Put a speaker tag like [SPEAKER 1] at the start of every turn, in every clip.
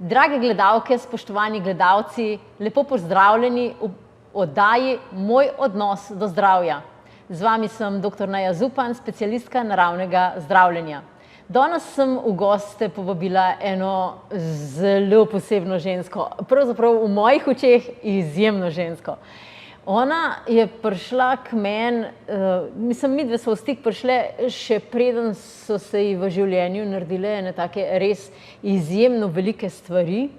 [SPEAKER 1] Drage gledalke, spoštovani gledalci, lepo pozdravljeni v oddaji Moj odnos do zdravja. Z vami sem dr. Neja Zupan, specialistka naravnega zdravljenja. Danes sem v goste povabila eno zelo posebno žensko, pravzaprav v mojih očeh izjemno žensko. Ona je prišla k meni, midve smo v stik prišle, še preden so se ji v življenju naredile ene take res izjemno velike stvari.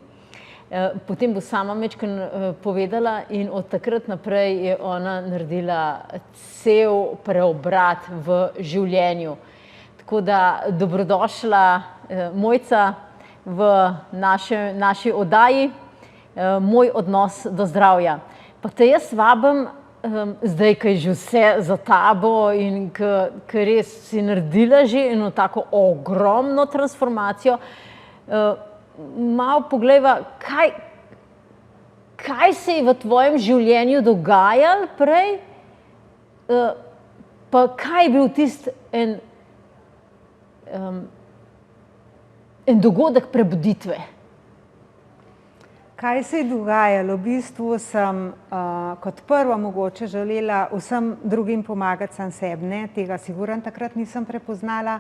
[SPEAKER 1] Potem bo sama majčkeno povedala in od takrat naprej je ona naredila cel preobrat v življenju. Tako da dobrodošla, Mojca, v naši oddaji Moj odnos do zdravja. Pa te jaz vabim, zdaj, ko je že vse za tabo in ko res si naredila že eno tako ogromno transformacijo, malo poglejva, kaj se je v tvojem življenju dogajalo prej, pa kaj je bil tisti en dogodek prebuditve?
[SPEAKER 2] Kaj se je dogajalo? V bistvu sem kot prvo mogoče želela vsem drugim pomagati sam sebi, ne? Tega sigurno takrat nisem prepoznala.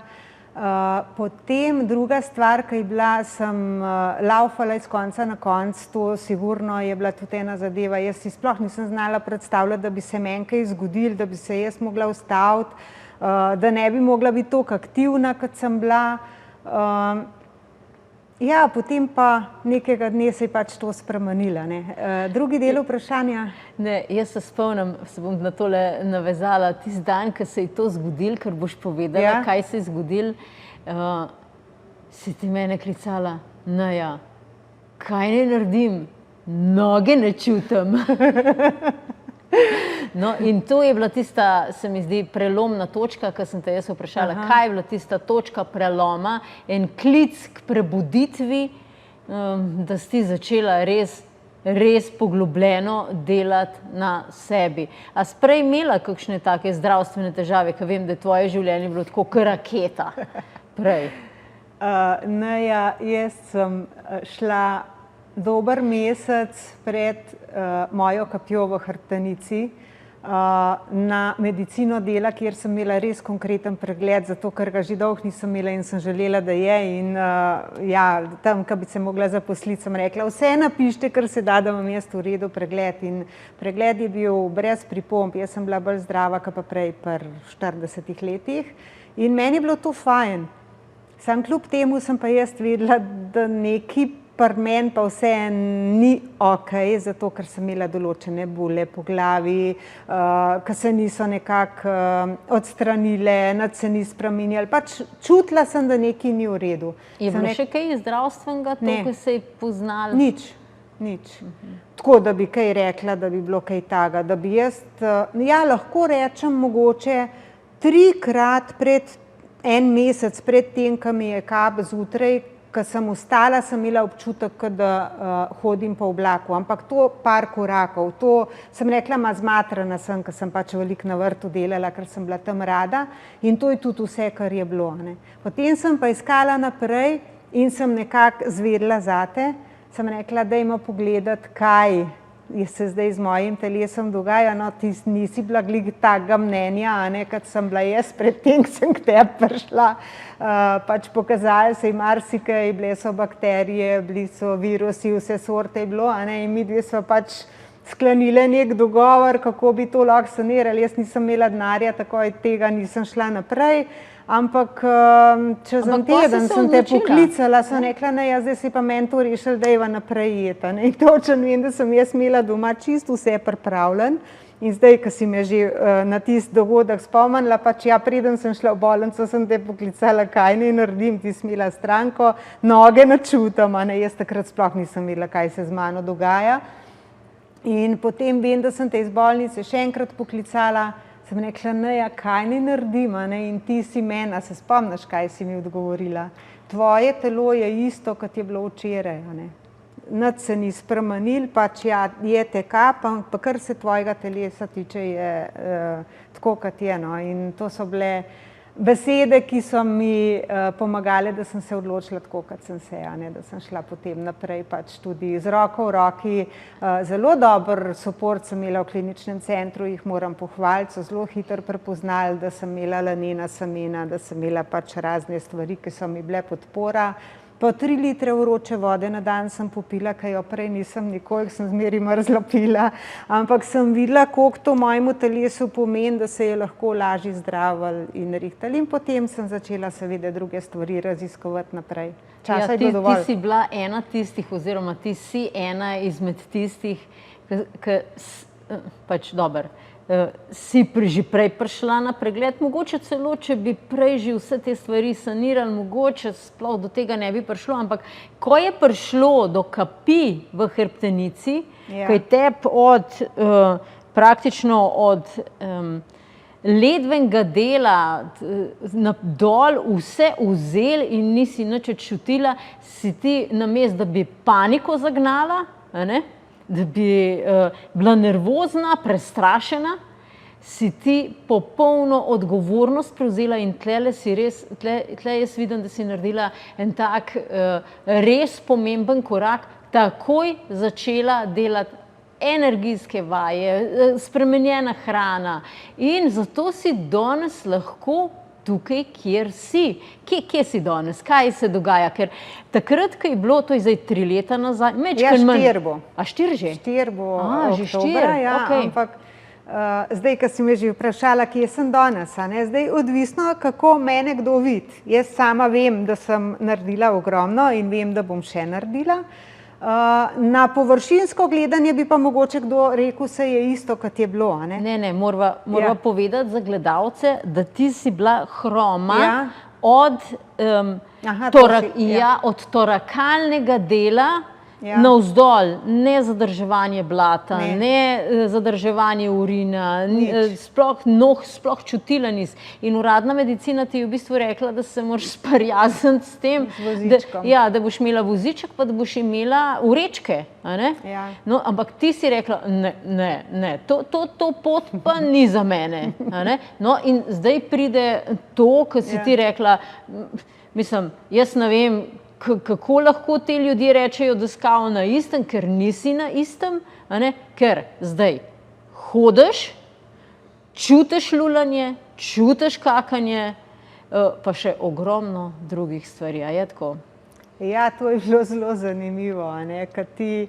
[SPEAKER 2] Potem druga stvar, ki je bila, sem laufala iz konca na konec, to sigurno je bila tudi ena zadeva. Jaz si sploh nisem znala predstavljati, da bi se meni kaj zgodilo, da bi se jaz mogla ustaviti, da ne bi mogla biti toliko aktivna, kot sem bila. Ja, potem pa nekega dne se je pač to spremenilo, ne. Drugi del vprašanja?
[SPEAKER 1] Ne, jaz se spomnim, se bom na tole navezala, tisti dan, ko se je to zgodilo, ker boš povedala, kaj se je zgodilo, si ti mene klicala: Neja, kaj naj naredim? Noge ne čutim. No, in to je bila tista, se mi zdi, prelomna točka, ko sem te jaz vprašala, kaj je bila tista točka preloma, en klic k prebuditvi, da si ti začela res poglobljeno delati na sebi. A si prej imela kakšne take zdravstvene težave, ker vem, da je tvoje življenje bilo tako kot raketa prej?
[SPEAKER 2] Neja, jaz sem šla dober mesec pred mojo kapjo v hrbtenici na medicino dela, kjer sem imela res konkreten pregled, zato ker ga že dolgo nisem imela in sem želela, da je. In ja, tam, ko bi se mogla zaposliti, sem rekla: vse napišite, kar se da, da imam jaz v redu pregled. In pregled je bil brez pripomb. Jaz sem bila bolj zdrava, kot pa prej pri 40 letih. In meni je bilo to fajn. Sam kljub temu sem pa jaz vedela, da neki pri meni pa vse ni okej, zato ker sem imela določene bole po glavi, ki se niso nekako odstranile, nič se ni spreminjalo. Pač čutila sem, da nekaj ni v redu.
[SPEAKER 1] Je bilo še kaj zdravstvenega, to, ko se je poznalo?
[SPEAKER 2] Nič. Tako, da bi kaj rekla, da bi bilo kaj takega, da bi jaz, ja, lahko rečem mogoče 3-krat en mesec pred tem, ko mi je kap zjutraj, ko sem vstala, sem imela občutek, da hodim po oblaku, ampak to par korakov. To sem rekla, zmatrana sem, ker sem pač veliko na vrtu delala, ker sem bila tam rada, in to je tudi vse, kar je bilo, ne. Potem sem pa iskala naprej in sem nekako zvedela zate. Sem rekla, dajmo pogledati, kaj se zdaj z mojim telesom dogaja. No, ti nisi bila glih takega mnenja, kot sem bila jaz predtem, ko sem k tebi prišla. Pač pokazali se je marsikaj, bile so bakterije, bili so virusi, vse sorte je bilo, in midve sva pač sklenile nek dogovor, kako bi to lahko sanirali. Jaz nisem imela denarja, takoj tega nisem šla naprej. Ampak čez en teden sem te poklicala, sem rekla: Neja, zdaj si pa meni to rešili, dajva naprej jeta. In točno vem, da sem jaz imela doma čisto vse pripravljen. In zdaj, ko si me že na tisti dogodek spomnila, pač ja, preden sem šla v bolnico, sem te poklicala, kaj naj naredim, ti si imela stranko, noge ne čutim, jaz takrat sploh nisem vedela, kaj se z mano dogaja. In potem vem, da sem te iz bolnice še enkrat poklicala, sem rekla: Neja, kaj naj naredim, in ti si meni, a se spomniš, kaj si mi odgovorila? Tvoje telo je isto, kot je bilo včeraj, nič se ni spremenilo, pač ja, je te kap, pa kar se tvojega telesa tiče, je tako, kot je, In to so bile besede, ki so mi pomagale, da sem se odločila tako, kot sem se, da sem šla potem naprej pač tudi z roko v roki. Zelo dober suport sem imela v kliničnem centru, jih moram pohvaliti, so zelo hitro prepoznali, da sem imela lanena semena, da sem imela pač razne stvari, ki so mi bile podpora. Po 3 litre vroče vode na dan sem popila, kaj jo prej nisem nikoli, sem zmeraj mrzlo pila, ampak sem videla, koliko to mojemu telesu pomeni, da se je lahko lažje zdravili in rihtali. In potem sem začela seveda druge stvari raziskovati naprej. Časa je bilo dovolj.
[SPEAKER 1] Ti si bila ena tistih, oziroma ti si ena izmed tistih, ki pač dober. Si že prej prišla na pregled, mogoče celo, če bi prej že vse te stvari sanirali, mogoče sploh do tega ne bi prišlo, ampak ko je prišlo do kapi v hrbtenici, ko je tep praktično od ledvenega dela dol vse vzel in nisi nič čutila, si ti namesto, da bi paniko zagnala, da bi bila nervozna, prestrašena, si ti popolno odgovornost prevzela in tle jaz vidim, da si naredila en tak res pomemben korak, takoj začela delati energijske vaje, spremenjena hrana in zato si danes lahko tukaj, kjer si. Kje si danes? Kaj se dogaja? Ker takrat, ko je bilo, to je zdaj 3 leta nazaj,
[SPEAKER 2] ja, 4 bo.
[SPEAKER 1] A 4 že?
[SPEAKER 2] 4 bo
[SPEAKER 1] že
[SPEAKER 2] oktobra, ja,
[SPEAKER 1] okay.
[SPEAKER 2] Ampak zdaj, ko si me že vprašala, kje sem danes, zdaj odvisno, kako mene kdo vidi. Jaz sama vem, da sem naredila ogromno in vem, da bom še naredila. Na površinsko gledanje bi pa mogoče kdo rekel, se je isto, kot je bilo.
[SPEAKER 1] Ne, morava povedati za gledalce, da ti si bila hroma od torakalnega dela navzdol, ne zadrževanje blata, ne zadrževanje urina, sploh čutila nisi. In uradna medicina ti je v bistvu rekla, da se moraš sprijazniti s tem, da boš imela voziček, pa da boš imela vrečke. No, ampak ti si rekla, ne, to pot pa ni za mene. No, in zdaj pride to, ko si ti rekla, mislim, jaz ne vem, kako lahko te ljudje rečejo, da skajo na istem, ker nisi na istem, ker zdaj hodiš, čutiš lulanje, čutiš kakanje, pa še ogromno drugih stvari. A je tako?
[SPEAKER 2] Ja, to je bilo zelo zanimivo, kad ti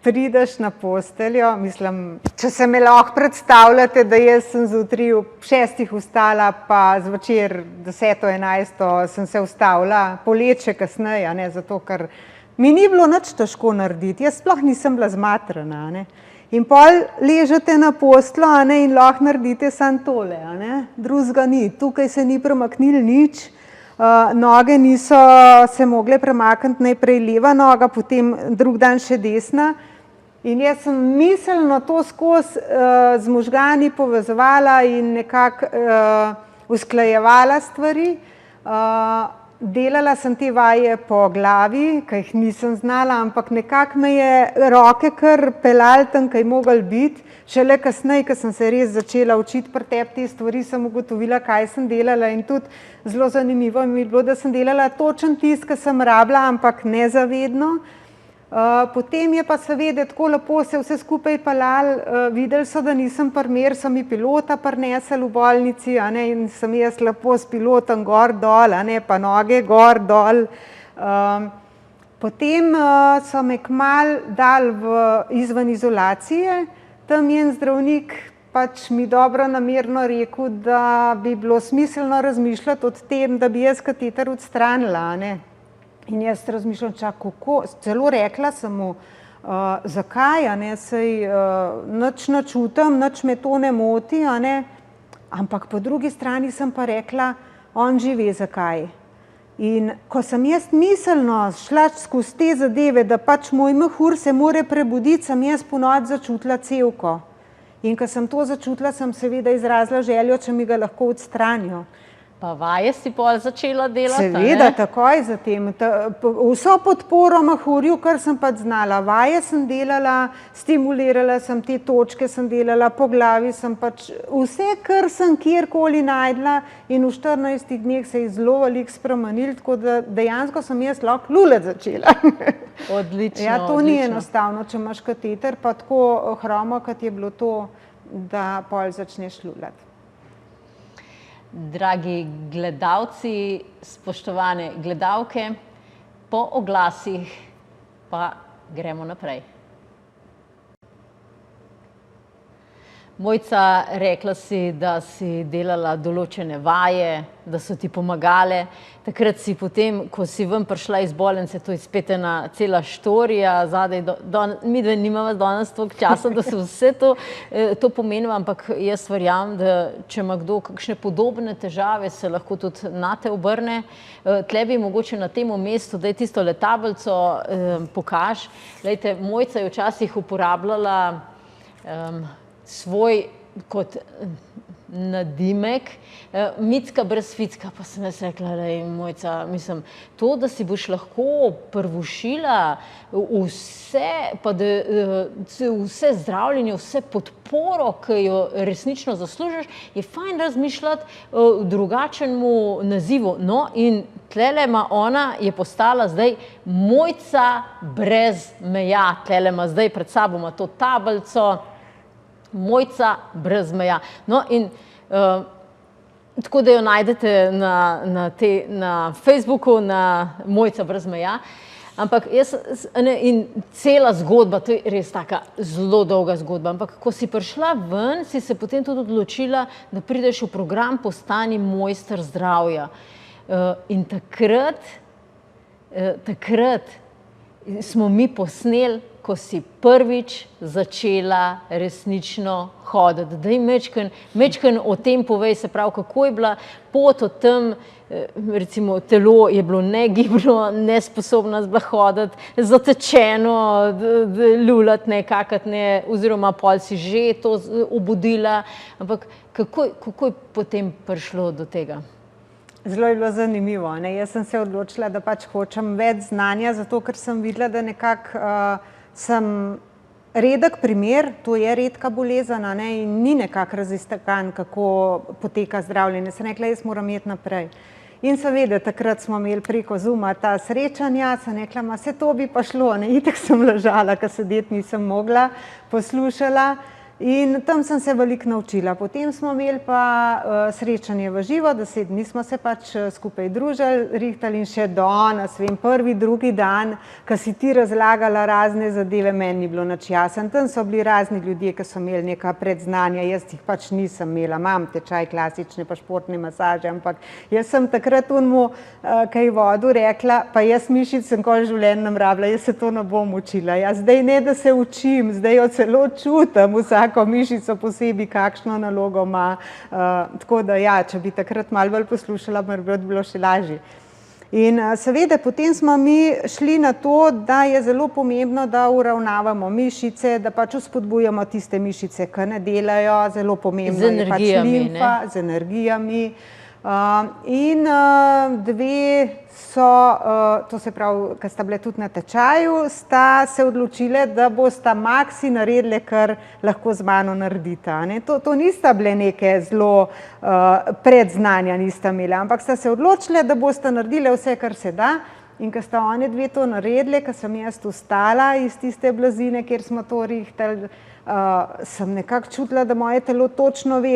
[SPEAKER 2] prideš na posteljo, mislim, če se me lahko predstavljate, da jaz sem zjutraj ob 6 vstala, pa zvečer 10-11 sem se vstavila, poleče kasneje, zato ker mi ni bilo nič težko narediti, jaz sploh nisem bila zmatrana. In pol ležete na posteljo in lahko naredite samo tole, drugega ni, tukaj se ni premaknilo nič, noge niso se mogle premakniti, najprej leva noga, potem drug dan še desna. In jaz sem miselno to skozi z možgani povezovala in nekako usklajevala stvari. Delala sem te vaje po glavi, ki jih nisem znala, ampak nekako me je roke kar pelali tam, kaj mogli biti. Šele kasneje, ko sem se res začela učiti pri tebi te stvari, sem ugotovila, kaj sem delala in tudi zelo zanimivo mi je bilo, da sem delala točen tisto, ki sem rabila, ampak nezavedno. Potem je pa seveda tako lepo se vse skupaj pelalo, videli so, da nisem primer, so mi pilota prinesli v bolnici in sem jaz lepo s pilotom gor dol, pa noge gor dol. Potem so me kmalu dali izven izolacije, tam je en zdravnik pač mi dobro namerno rekel, da bi bilo smiselno razmišljati o tem, da bi jaz kateter odstranila. In jaz razmišljam, kako, celo rekla sem mu, zakaj, sej nič ne čutim, nič me to ne moti, ampak po drugi strani sem pa rekla, on že ve zakaj. In ko sem jaz miselno šla skozi te zadeve, da pač moj mehur se more prebuditi, sem jaz ponoči začutila cevko. In ko sem to začutila, sem seveda izrazila željo, če mi ga lahko odstranijo.
[SPEAKER 1] Pa vaje si pol začela delati?
[SPEAKER 2] Seveda, takoj zatem. Vso podporo Mahurju, kar sem pač znala. Vaje sem delala, stimulirala sem te točke, sem delala po glavi, sem pač vse, kar sem kjerkoli najdla in v 14 dneh se je zelo veliko spremenilo, tako da dejansko sem jaz lahko lulati začela.
[SPEAKER 1] Odlično.
[SPEAKER 2] Ja, to ni enostavno, če imaš kateter, pa tako hromo, kot je bilo to, da pol začneš lulati.
[SPEAKER 1] Dragi gledalci, spoštovane gledalke, po oglasih pa gremo naprej. Mojca, rekla si, da si delala določene vaje, da so ti pomagale. Takrat si potem, ko si ven prišla iz bolnice, to je spet ena cela štorija, zadaj, midve nimava danes toliko časa, da se vse to pomenilo, ampak jaz verjamem, da če ima kdo kakšne podobne težave, se lahko tudi nate obrne. Tle bi mogoče na tem mestu, da je tisto tablico pokaž. Glejte, Mojca je včasih uporabljala svoj kot nadimek, Micka brez ficka, pa sem jaz rekla, Mojca, mislim, to, da si boš lahko prvošila vse, pa da vse zdravljenje, vse podporo, ki jo resnično zaslužiš, je fajn razmišljati o drugačnemu nazivu. No, in tlele ima ona, je postala zdaj Mojca brez meja. Tlele ima zdaj pred sabo ima to tablico, Mojca brez meja. No, in tako da jo najdete na Facebooku, na Mojca brez meja. Ampak jaz, in cela zgodba, to je res taka zelo dolga zgodba, ampak ko si prišla ven, si se potem tudi odločila, da prideš v program Postani mojster zdravja. In takrat smo mi posneli, ko si prvič začela resnično hoditi. Daj mečken o tem povej, se pravi, kako je bila pot od tem, recimo telo je bilo negibno, nesposobno bila hoditi, zatečeno, lulati nekakrat, oziroma pol si že to obudila, ampak kako je potem prišlo do tega?
[SPEAKER 2] Zelo je bilo zanimivo. Jaz sem se odločila, da pač hočem več znanja, zato ker sem videla, da nekako sem redek primer, to je redka bolezen, in ni nekako raziskano, kako poteka zdravljenje. Sem rekla, jaz moram iti naprej. In seveda, takrat smo imeli preko Zooma ta srečanja, sem rekla, vse to bi pa šlo, itak sem ležala, ker sedeti nisem mogla, poslušala. In tam sem se veliko naučila. Potem smo imeli pa srečanje v živo, 10 dni smo se pač skupaj družili, rihtali in še danes, vem, prvi, drugi dan, ko si ti razlagala razne zadeve, meni ni bilo nič jasno. Tam so bili razni ljudje, ki so imeli neka predznanja, jaz jih pač nisem imela, imam tečaj klasične pa športne masaže, ampak jaz sem takrat unmu, kaj vodu rekla, pa jaz mišic sem kol življenj nam rabila, jaz se to ne bom učila. Ja, zdaj ne, da se učim, zdaj jo celo čutim, vsako mišico posebej, kakšno nalogo ima. Tako da ja, če bi takrat malo bolj poslušala, bi bilo še lažje. In seveda potem smo mi šli na to, da je zelo pomembno, da uravnavamo mišice, da pač spodbujamo tiste mišice, ki ne delajo, zelo pomembno je pač limfa, z energijami. In dve so, to se pravi, ki sta bile tudi na tečaju, sta se odločile, da bosta maksi naredile, kar lahko z mano naredita. To nista bile neke zelo predznanja, nista imela, ampak sta se odločile, da bosta naredile vse, kar se da. In ko sta one dve to naredile, ko sem jaz vstala iz tiste blazine, kjer smo to rihtali, sem nekako čutila, da moje telo točno ve,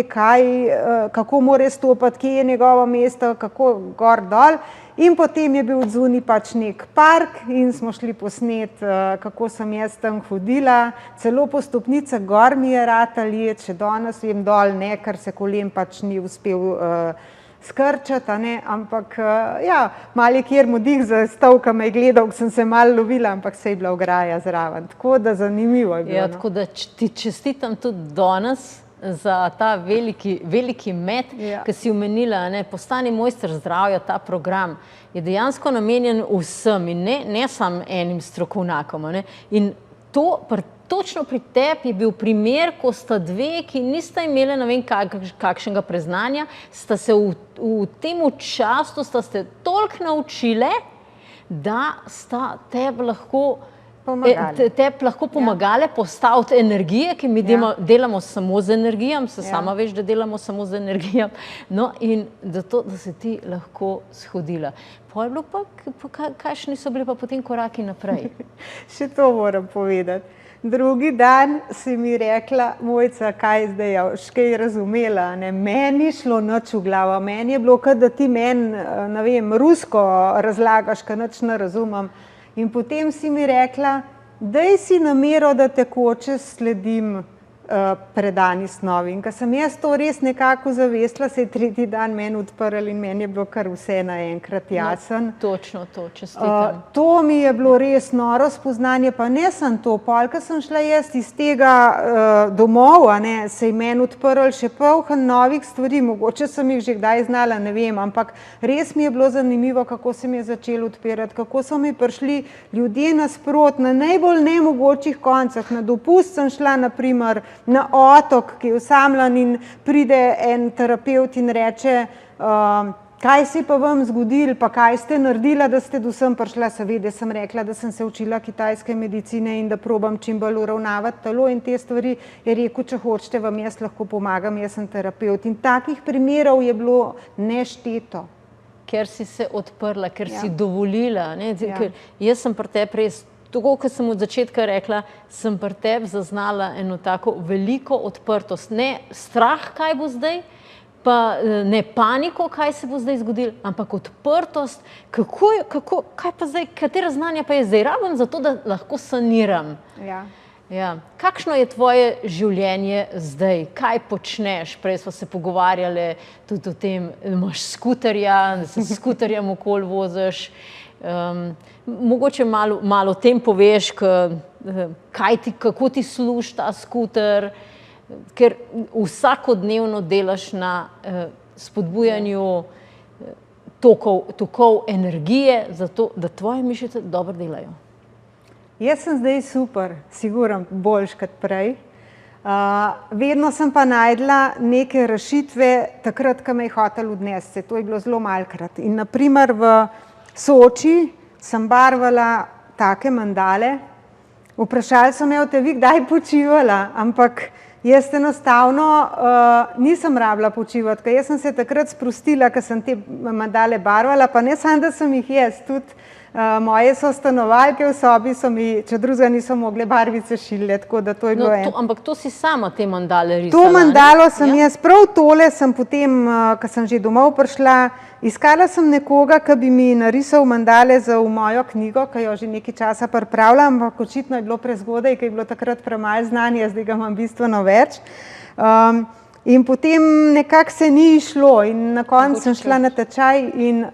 [SPEAKER 2] kako mora stopati, kje je njegovo mesto, kako gor dol. In potem je bil odzunaj pač nek park in smo šli posnet, kako sem jaz tam hodila. Celo po stopnicah gor mi je ratalo iti, še danes vem dol, ne, ker se kolen pač ni uspel skrčati, ampak ja, malo je kjer modih za stol, ki me je gledal, sem se malo lovila, ampak se je bila ograja zraven. Tako da zanimivo je bilo.
[SPEAKER 1] Ja, tako da ti čestitam tudi danes za ta veliki met, ki si omenila, Postani mojster zdravja, ta program je dejansko namenjen vsem in ne samo enim strokovnjakom. In to pri točno pri tebi je bil primer, ko sta dve, ki nista imeli ne vem kakšnega preznanja, sta se v tem času sta se toliko naučile, da sta tebi lahko pomagale postaviti energije, ki mi delamo samo z energijam, sama veš, da delamo samo z energijam, no in zato, da se ti lahko shodila. Pol je bilo pa, kakšni so bili pa potem koraki naprej?
[SPEAKER 2] Še to moram povedati. Drugi dan si mi rekla, Mojca, kaj zdaj, kaj razumela, ne, meni šlo nič v glavo, meni je bilo, kot da ti meni, ne vem, rusko razlagaš, kaj nič ne razumem. In potem si mi rekla, daj si namero, da tekoče sledim predani snovi. In ko sem jaz to res nekako zavestila, se je tretji dan meni odprl in meni je bilo kar vse naenkrat jasen.
[SPEAKER 1] Točno to, čestitam.
[SPEAKER 2] To mi je bilo res noro spoznanje, pa ne sem to, pol, ko sem šla jaz iz tega domov, se je meni odprl še poln novih stvari, mogoče sem jih že kdaj znala, ne vem, ampak res mi je bilo zanimivo, kako se mi je začelo odpirati, kako so mi prišli ljudje nasprot, na najbolj nemogočih koncah. Na dopust sem šla, na primer, na otok, ki je osamljen, in pride en terapevt in reče, kaj se je pa vam zgodilo, pa kaj ste naredila, da ste do sem prišla. Seveda sem rekla, da sem se učila kitajske medicine in da probam čim bolj uravnavati telo in te stvari. Je rekel, če hočete, vam jaz lahko pomagam, jaz sem terapevt. In takih primerov je bilo nešteto.
[SPEAKER 1] Ker si se odprla, ker si dovolila. Ker jaz sem pri tebi res, tako kot sem od začetka rekla, sem pri tebi zaznala eno tako veliko odprtost. Ne strah, kaj bo zdaj, pa ne paniko, kaj se bo zdaj zgodilo, ampak odprtost, kaj pa zdaj, katera znanja pa je zdaj rabim za to, da lahko saniram. Kakšno je tvoje življenje zdaj? Kaj počneš? Prej smo se pogovarjali tudi o tem, imaš skuterja, da se s skuterjem okoli voziš. Mogoče malo o tem poveš, kako ti služi ta skuter, ker vsakodnevno delaš na spodbujanju tokov energije, zato da tvoje mišice dobro delajo.
[SPEAKER 2] Jaz sem zdaj super, sigurno boljš kot prej. Vedno sem pa najdla neke rešitve takrat, ko me je hotel odnesti. To je bilo zelo malkrat. In naprimer v Soči sem barvala take mandale. Vprašali so me, te vi kdaj počivala, ampak jaz enostavno nisem rabila počivati, ker jaz sem se takrat sprostila, ko sem te mandale barvala, pa ne samo, da sem jih jaz, tudi moje sostanovalke v sobi so mi, če drugega niso mogle barvice šile, tako da to je bilo eno.
[SPEAKER 1] Ampak to si sama te mandale risala?
[SPEAKER 2] To mandalo sem jaz, prav tole sem potem, ko sem že domov prišla, iskala sem nekoga, ki bi mi narisal mandale za v mojo knjigo, ki jo že nekaj časa pripravljam, ampak očitno je bilo prezgodaj, ker je bilo takrat premalo znanja, zdaj ga imam bistveno več. In potem nekako se ni išlo in na koncu sem šla na tečaj in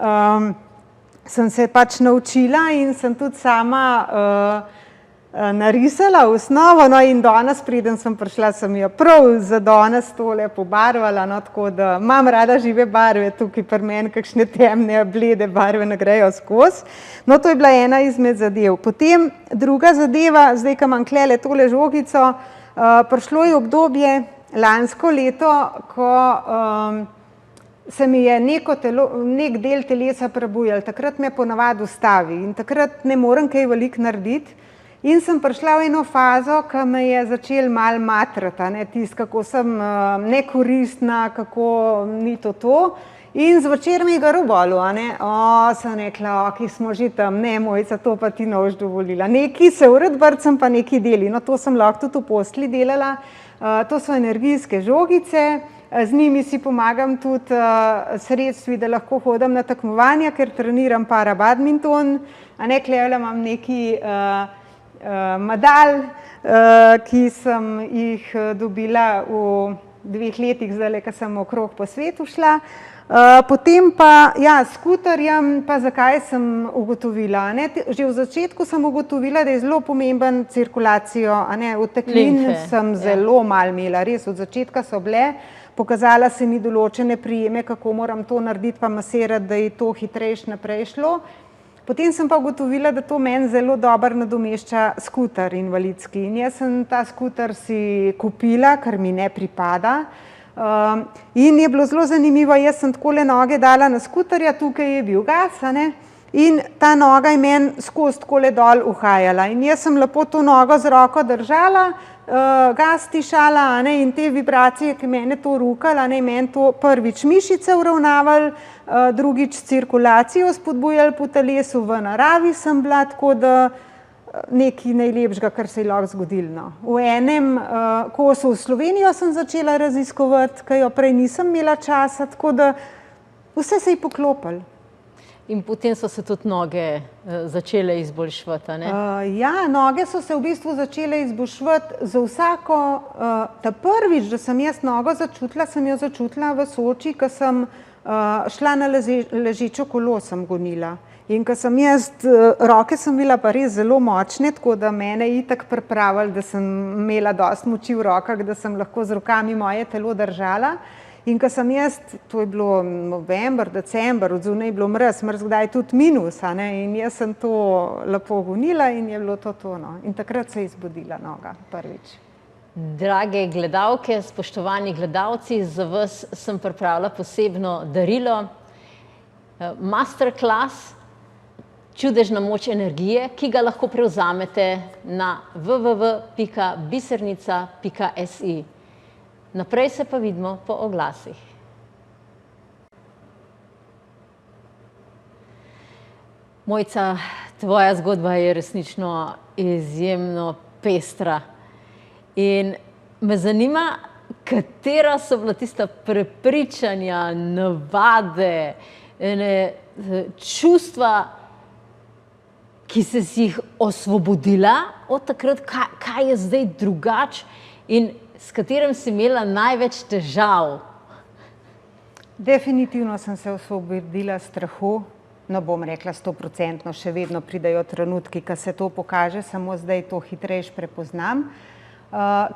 [SPEAKER 2] sem se pač naučila in sem tudi sama narisala osnovo, no in danes, preden sem prišla, sem jo prav za danes tole pobarvala, no, tako da imam rada žive barve, tukaj pri meni kakšne temne, blede barve ne grejo skozi. No, to je bila ena izmed zadev. Potem druga zadeva, zdaj, ko imam tlele tole žogico, prišlo je obdobje lansko leto, ko se mi je nek del telesa prebujal, takrat me ponavadi ustavi in takrat ne morem kaj veliko narediti. In sem prišla v eno fazo, ki me je začel malo matrati, tisto, kako sem nekoristna, kako ni to. In zvečer mi je garo bolelo, sem rekla, ki smo že tam, ne, Mojca, to pa ti ne boš dovolila. Nekaj se uredbrcem, pa nekaj deli, no to sem lahko tudi v postelji delala, to so energijske žogice, z njimi si pomagam tudi sredstvi, da lahko hodim na tekmovanja, ker treniram parabadminton, klejle imam neki medalj, ki sem jih dobila v 2 letih, zdaj, ko sem okrog po svetu šla. Potem pa, s skuterjem, pa zakaj sem ugotovila. Že v začetku sem ugotovila, da je zelo pomemben cirkulacijo, uteklin sem zelo malo imela, res od začetka so bile. Pokazala se mi določene prijeme, kako moram to narediti, pa masirati, da je to hitrejše naprej šlo. Potem sem pa ugotovila, da to meni zelo dobro nadomešča skuter invalidski. In jaz sem ta skuter si kupila, ker mi ne pripada. In je bilo zelo zanimivo, jaz sem takole noge dala na skuterja, tukaj je bil gas, a ne, in ta noga je meni skozi takole dol uhajala. In jaz sem lepo to nogo z roko držala, gas tišala, a ne, in te vibracije, ki mene to rukali, a ne, meni to prvič mišice uravnavali, drugič cirkulacijo spodbujali po telesu, v naravi sem bila, tako da nekaj najlepšega, kar se je lahko zgodilo. No. V enem kosu v Slovenijo sem začela raziskovati, ki jo prej nisem imela časa, tako da vse se je poklopilo.
[SPEAKER 1] In potem so se tudi noge začele izboljševati, ne?
[SPEAKER 2] Ja, noge so se v bistvu začele izboljševati za vsako, ta prvič, da sem jaz nogo začutila, sem jo začutila v Soči, ko sem šla na ležečo kolo, sem gonila. In ko sem jaz, roke sem imela pa res zelo močne, tako da mene itak pripravili, da sem imela dosti moči v rokah, da sem lahko z rokami moje telo držala. In ko sem jaz, to je bilo november, december, od zunaj je bilo mraz kdaj tudi minus, a ne, in jaz sem to lepo gonila in je bilo to. No. In takrat se je izbudila noga prvič.
[SPEAKER 1] Drage gledalke, spoštovani gledalci, za vas sem pripravila posebno darilo. Masterclass Čudežna moč energije, ki ga lahko prevzamete na www.bisernica.si. Naprej se pa vidimo po oglasih. Mojca, tvoja zgodba je resnično izjemno pestra. In me zanima, katera so bila tista prepričanja, navade, čustva, ki si jih osvobodila od takrat, kaj je zdaj drugače in s katerim si imela največ težav?
[SPEAKER 2] Definitivno sem se osvobodila strahu, ne bom rekla 100%, še vedno pridejo trenutki, ko se to pokaže, samo zdaj to hitreje prepoznam.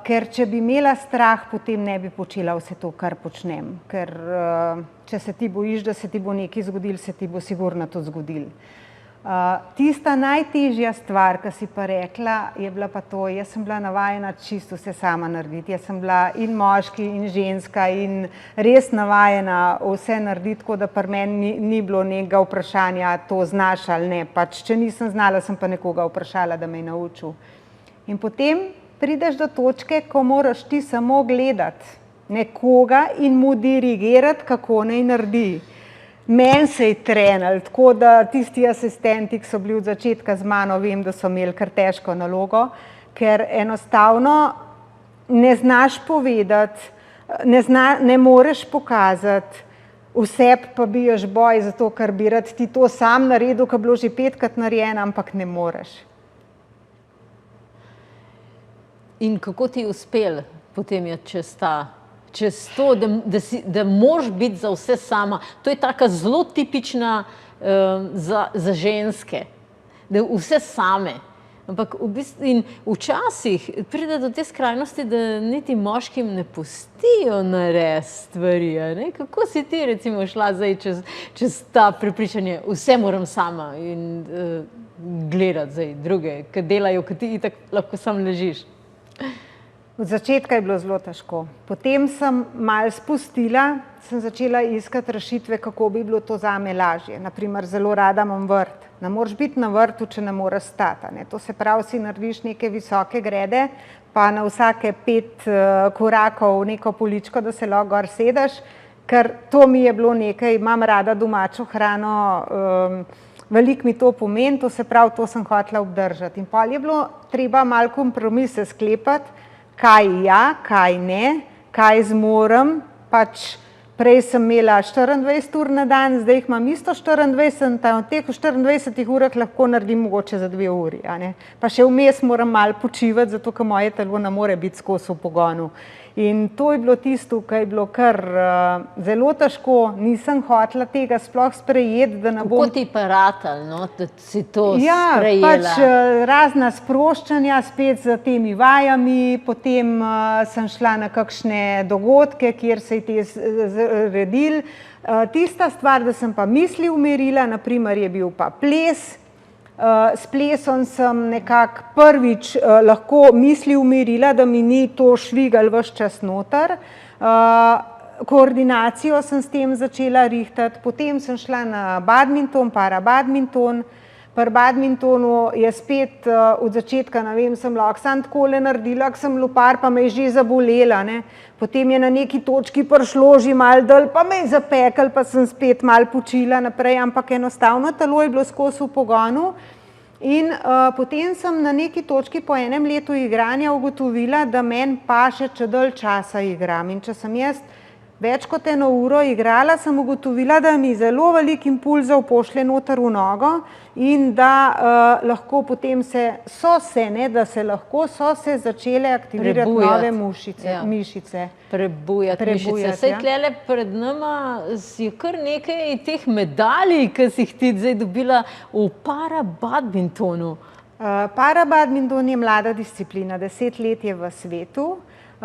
[SPEAKER 2] Ker če bi imela strah, potem ne bi počela vse to, kar počnem. Ker če se ti bojiš, da se ti bo nekaj zgodilo, se ti bo sigurno to zgodilo. Tista najtežja stvar, ki si pa rekla, je bila pa to, jaz sem bila navajena čisto vse sama narediti. Jaz sem bila in moški in ženska in res navajena vse narediti, tako da pri meni ni bilo nekega vprašanja, to znaš ali ne. Pač, če nisem znala, sem pa nekoga vprašala, da me je naučil. In potem prideš do točke, ko moraš ti samo gledati nekoga in mu dirigirati, kako naj naredi. Meni se je trenilo, tako da tisti asistenti, ki so bili od začetka z mano, vem, da so imeli kar težko nalogo, ker enostavno ne znaš povedati, ne moreš pokazati, vse pa biješ boj, zato ker bi rad ti to sam naredil, ko je bilo že 5krat narejeno, ampak ne moreš.
[SPEAKER 1] In kako ti je uspelo potem je čez to, da moraš biti za vse sama? To je taka zelo tipična za ženske, da vse same. Ampak včasih pride do te skrajnosti, da niti moškim ne pustijo narediti stvari. Ne? Kako si ti recimo šla zdaj čez ta prepričanje, vse moram sama in gledati zdaj druge, ki delajo, ki ti itak lahko sam ležiš?
[SPEAKER 2] Od začetka je bilo zelo težko. Potem sem malo spustila, sem začela iskati rešitve, kako bi bilo to zame lažje. Naprimer, zelo rada imam vrt. Ne moreš biti na vrtu, če ne moreš stati. Ne? To se pravi, si narediš neke visoke grede, pa na vsake 5 korakov neko poličko, da se lahko gor sedeš, ker to mi je bilo nekaj, imam rada domačo hrano, veliko mi to pomeni, to se pravi, to sem hotela obdržati. In pol je bilo treba malo kompromise sklepati, kaj ja, kaj ne, kaj zmorem, pač prej sem imela 24 ur na dan, zdaj jih imam isto 24, v teh 24 urah lahko naredim mogoče za 2 uri, a ne. Pa še vmes moram malo počivati, zato ker moje telo ne more biti skozi v pogonu. In to je bilo tisto, kar je bilo kar zelo težko, nisem hotela tega sploh sprejeti, da ne bom...
[SPEAKER 1] Kako ti pa ratalo, no, da si to sprejela?
[SPEAKER 2] Ja, pač razna sproščanja spet z temi vajami, potem sem šla na kakšne dogodke, kjer se je te zredili. Tista stvar, da sem pa misli umirila, naprimer je bil pa ples, S plesom sem nekako prvič lahko misli umirila, da mi ni to švigal ves čas noter. Koordinacijo sem s tem začela rihtati, potem sem šla na badminton, parabadminton. Pri badmintonu je spet od začetka, ne vem, sem lahko samo takole naredila, ko sem lopar, pa me je že zabolela, ne. Potem je na neki točki prišlo že malo dol, pa me je zapekel, pa sem spet malo počila naprej, ampak enostavno telo je bilo skozi v pogonu. In potem sem na neki točki po enem letu igranja ugotovila, da meni paše, če dalj časa igram. In če sem jaz več kot 1 uro igrala, sem ugotovila, da mi zelo veliko impulzov pošlje noter v nogo in da lahko potem so se začele aktivirati nove mišice.
[SPEAKER 1] Prebujati mišice. Saj tlele pred nama je kar nekaj teh medalj, ki si jih ti zdaj dobila v parabadmintonu.
[SPEAKER 2] Parabadminton je mlada disciplina, 10 let je v svetu.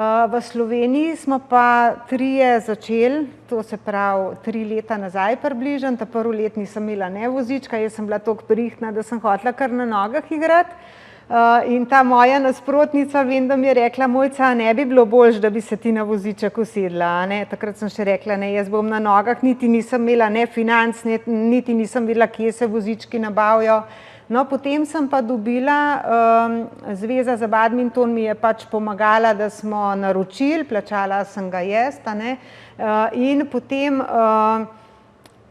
[SPEAKER 2] V Sloveniji smo pa 3 začeli, to se pravi 3 leta nazaj približno, ta prvi let nisem imela ne vozička, jaz sem bila toliko prihtna, da sem hotela kar na nogah igrati. In ta moja nasprotnica, vem, da mi je rekla: Mojca, ne bi bilo boljše, da bi se ti na voziček usedla, ne? Takrat sem še rekla: ne, jaz bom na nogah, niti nisem imela ne financ, niti nisem videla, kje se vozički nabavijo. No, potem sem pa dobila, Zveza za badminton mi je pač pomagala, da smo naročili, plačala sem ga jaz, ne, in potem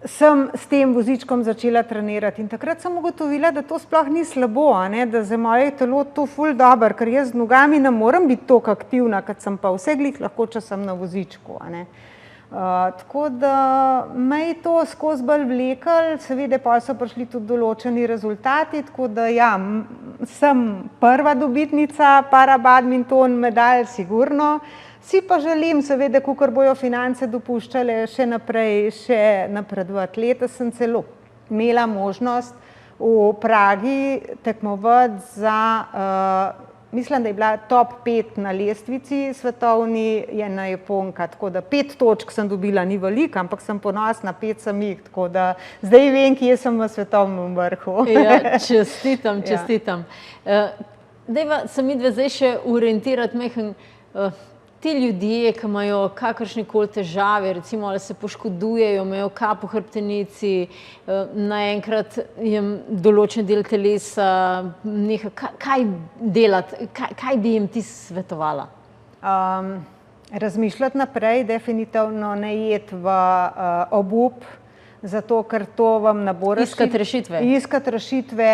[SPEAKER 2] sem s tem vozičkom začela trenirati. In takrat sem ugotovila, da to sploh ni slabo, ne, da za moje telo to ful dobro, ker jaz z nogami ne morem biti toliko aktivna, kot sem pa vse glih lahko, če sem na vozičku, ne. Tako da me je to skozi bolj vlekel, seveda pa so prišli tudi določeni rezultati, tako da ja, sem prva dobitnica parabadminton medalj, sigurno. Si pa želim, seveda, kakor bojo finance dopuščale, še napredovati. Letos sem celo imela možnost v Pragi tekmovati za mislim, da je bila top 5 na lestvici svetovni, je ena Japonka, tako da 5 točk sem dobila, ni veliko, ampak sem ponosna, 5 sem jih, tako da zdaj vem, kje sem v svetovnem vrhu.
[SPEAKER 1] Ja, čestitam. Dajva se midve zdaj še orientirati majhen, ti ljudje, ki imajo kakršnekoli težave, recimo ali se poškodujejo, imajo kap v hrbtenici, naenkrat jim določen del telesa neha, kaj delati, kaj bi jim ti svetovala?
[SPEAKER 2] Razmišljati naprej, definitivno ne iti v obup, zato ker to vam ne bo rešitve. Iskati rešitve,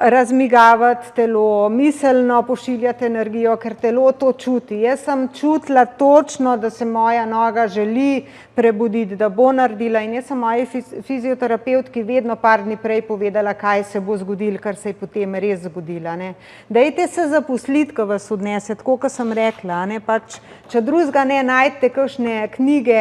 [SPEAKER 2] razmigavati telo, miselno pošiljati energijo, ker telo to čuti. Jaz sem čutila točno, da se moja noga želi prebuditi, da bo naredila, in jaz sem moji fizioterapevtki vedno par dni prej povedala, kaj se bo zgodilo, kar se je potem res zgodilo, ne. Dajte se zaposliti, ko vas odnese, tako kot sem rekla, ne, pač, če drugega ne, najdete kakšne knjige,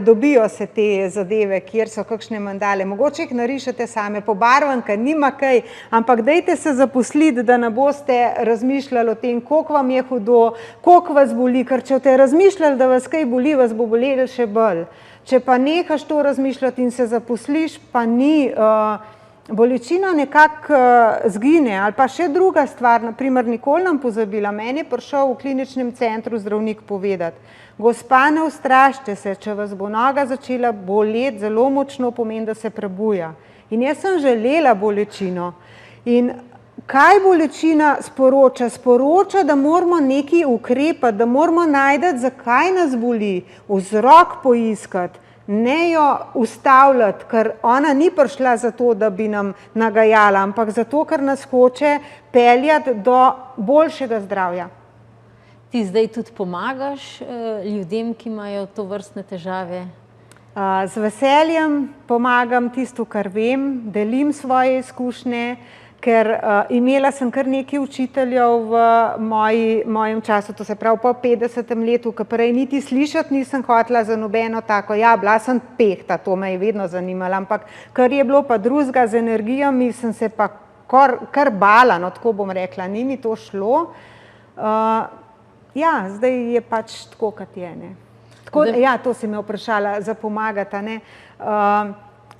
[SPEAKER 2] dobijo se te zadeve, kjer so kakšne mandale, mogoče jih narišete same, pobarvanka, nima kaj, ampak dajte se zaposliti, da ne boste razmišljali o tem, koliko vam je hudo, koliko vas boli, ker če boste razmišljali, da vas kaj boli, vas bo bolelo še bolj. Če pa nehaš to razmišljati in se zaposliš, pa ni, bolečina nekako zgine. Ali pa še druga stvar, naprimer, nikoli nam pozabila, meni je prišel v kliničnem centru zdravnik povedati: gospa, ne ustrašite se, če vas bo noga začela boleti zelo močno, pomeni, da se prebuja. In jaz sem želela bolečino. In kaj bolečina sporoča? Sporoča, da moramo nekaj ukrepati, da moramo najti, zakaj nas boli, vzrok poiskati, ne jo ustavljati, ker ona ni prišla zato, da bi nam nagajala, ampak zato, ker nas hoče peljati do boljšega zdravja.
[SPEAKER 1] Ti zdaj tudi pomagaš ljudem, ki imajo tovrstne težave?
[SPEAKER 2] Z veseljem pomagam tisto, kar vem, delim svoje izkušnje, ker imela sem kar nekaj učiteljev v mojem času, to se pravi po 50. letu, ki prej niti slišati nisem hotela za nobeno tako, ja, bila sem pehta, to me je vedno zanimalo, ampak kar je bilo pa drugega z energijami, sem se pa kar bala, no, tako bom rekla, ni mi to šlo. Ja, zdaj je pač tako, kot je, ne. Tako, ja, to si me vprašala, za pomagati, ne.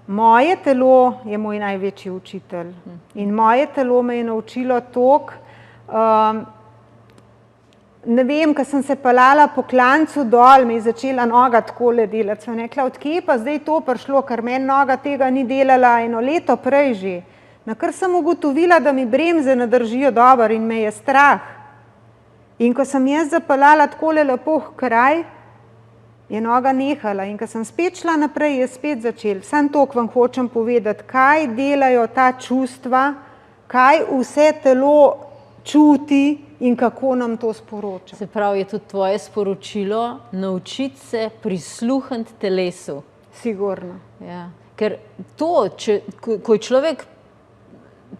[SPEAKER 2] Moje telo je moj največji učitelj in moje telo me je naučilo toliko. Ne vem, ko sem se peljala po klancu dol, me je začela noga takole delati. Sem rekla, od kje pa zdaj to prišlo, ker meni noga tega ni delala 1 leto prej že. Nakar sem ugotovila, da mi bremze ne držijo dobro in me je strah. In ko sem jaz zapeljala takole lepo h kraj, je noga nehala. In ko sem spet šla naprej, je spet začel. Samo toliko vam hočem povedati, kaj delajo ta čustva, kaj vse telo čuti in kako nam to sporoča.
[SPEAKER 1] Se pravi, je tudi tvoje sporočilo naučiti se prisluhniti telesu.
[SPEAKER 2] Sigurno.
[SPEAKER 1] Ja. Ker to, ko človek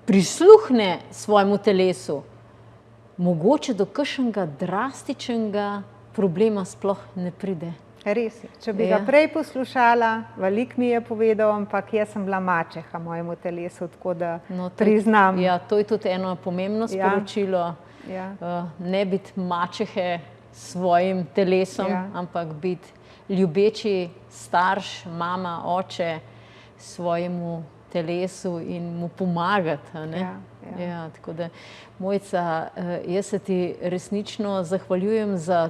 [SPEAKER 1] prisluhne svojemu telesu, mogoče do kakšnega drastičnega problema sploh ne pride.
[SPEAKER 2] Res je. Če bi ga prej poslušala, veliko mi je povedal, ampak jaz sem bila mačeha mojemu telesu, tako da priznam.
[SPEAKER 1] Ja, to je tudi eno pomembno sporočilo.
[SPEAKER 2] Ja.
[SPEAKER 1] Ne biti mačehe svojim telesom, ampak biti ljubeči starš, mama, oče svojemu telesu in mu pomagati. Ja, tako da, Mojca, jaz se ti resnično zahvaljujem za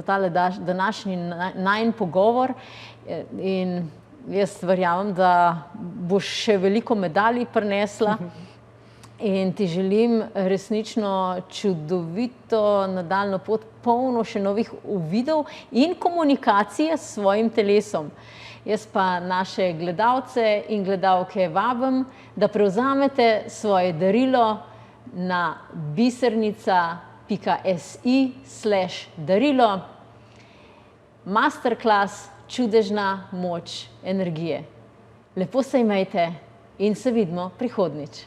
[SPEAKER 1] tale današnji najin pogovor in jaz verjamem, da boš še veliko medalj prinesla. In ti želim resnično čudovito nadaljnjo pot, polno še novih uvidov in komunikacije s svojim telesom. Jaz pa naše gledalce in gledalke vabim, da prevzamete svoje darilo na bisernica.si/darilo. Masterclass Čudežna moč energije. Lepo se imejte in se vidimo prihodnjič.